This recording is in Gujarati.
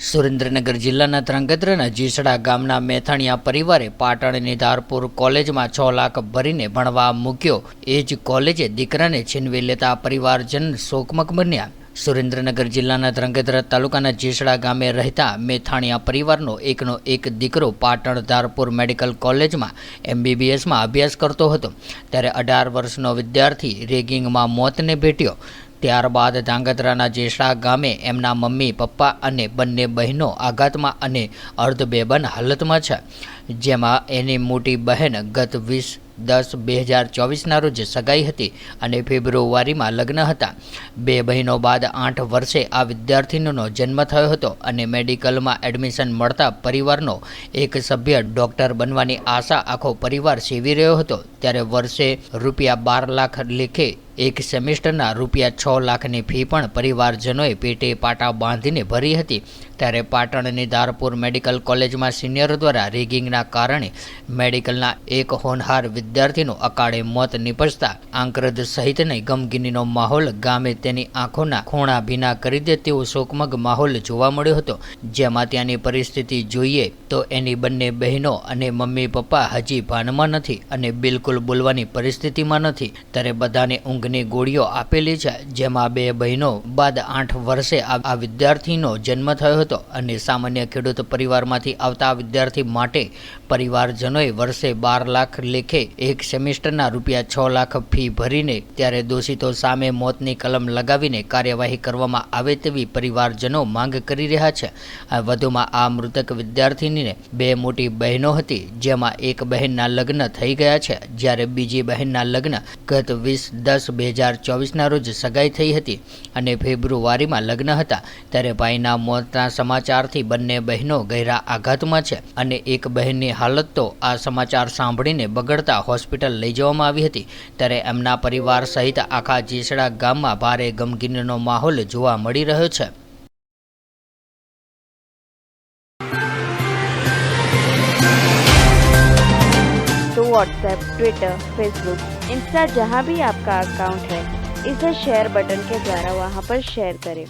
સુરેન્દ્રનગર જિલ્લાના ધ્રાંગધ્રાના જીસડા ગામના મેથાણીયા પરિવારે પાટણની ધારપુર કોલેજમાં 6 લાખ ભરીને ભણવા મૂક્યો. એ જ કોલેજે દીકરાને છીનવી લેતા પરિવારજન શોકમગ બન્યા. સુરેન્દ્રનગર જિલ્લાના ધ્રાંગધ્રા તાલુકાના જીસડા ગામે રહેતા મેથાણીયા પરિવારનો એકનો એક દીકરો પાટણ ધારપુર મેડિકલ કોલેજમાં MBBSમાં અભ્યાસ કરતો હતો. ત્યારે 18 વર્ષનો વિદ્યાર્થી રેગિંગમાં મોતને ભેટ્યો. ત્યારબાદ ધ્રાંગધ્રાના જીસડા ગામે એમના મમ્મી પપ્પા અને બંને બહેનો આઘાતમાં અને અર્ધબેભાન હાલતમાં છે. જેમાં એની મોટી બહેન ગત 20/10/2024ના રોજ સગાઈ હતી અને ફેબ્રુઆરીમાં લગ્ન હતા. બે બહેનો બાદ 8 વર્ષે આ વિદ્યાર્થીનીનો જન્મ થયો હતો અને મેડિકલમાં એડમિશન મળતા પરિવારનો એક સભ્ય ડૉક્ટર બનવાની આશા આખો પરિવાર સેવી રહ્યો હતો. ત્યારે વર્ષે ₹12 લાખ લેખે એક સેમેસ્ટરના ₹6 લાખની ફી પણ પરિવારજનોએ પેટે પાટા બાંધીને ભરી હતી. ત્યારે પાટણની ધારપુર મેડિકલ કોલેજમાં સિનિયર દ્વારા રેગિંગના કારણે મેડિકલના એક હોનહાર વિદ્યાર્થીનું અકાળે મોત નિપજતા આંક્રદ સહિતની ગમગીનીનો માહોલ ગામે તેની આંખોના ખૂણા ભીના કરી દે તેવો શોકમગ માહોલ જોવા મળ્યો હતો. જેમાં ત્યાંની પરિસ્થિતિ જોઈએ તો એની બંને બહેનો અને મમ્મી પપ્પા હજી ભાનમાં નથી અને બિલકુલ બોલવાની પરિસ્થિતિમાં નથી. ત્યારે બધાને ઊંઘની ગોળીઓ આપેલી છે. જેમાં બે બહેનો બાદ 8 વર્ષે આ વિદ્યાર્થીનો જન્મ થયો હતો અને સામાન્ય ખેડૂત પરિવારમાંથી આવતા વિદ્યાર્થી માટે પરિવારજનોએ વર્ષે 12 લાખ લેખે એક સેમેસ્ટરના ₹6 લાખ ફી ભરીને ત્યારે દોષિતો સામે મોતની કલમ લગાવીને કાર્યવાહી કરવામાં આવે તેવી પરિવારજનો માંગ કરી રહ્યા છે. વધુમાં આ મૃતક વિદ્યાર્થીનીને બે મોટી બહેનો હતી, જેમાં એક બહેનના લગ્ન થઈ ગયા છે જ્યારે બીજી બહેનના લગ્ન ગત 20/10/2024ના રોજ સગાઈ થઈ હતી અને ફેબ્રુઆરીમાં લગ્ન હતા. ત્યારે ભાઈના મોતના સમાચારથી બંને બહેનો ગહેરા આઘાતમાં છે અને એક બહેનની હાલત તો આ સમાચાર સાંભળીને બગડતા હોસ્પિટલ લઈ જવામાં આવી હતી. ત્યારે એમના પરિવાર સહિત આખા જીસડા ગામમાં ભારે ગમગીનીનો માહોલ જોવા મળી રહ્યો છે. तो व्हाट्सएप, ट्विटर, फेसबुक, इंस्टा जहाँ भी आपका अकाउंट है, इसे शेयर बटन के द्वारा वहाँ पर शेयर करें.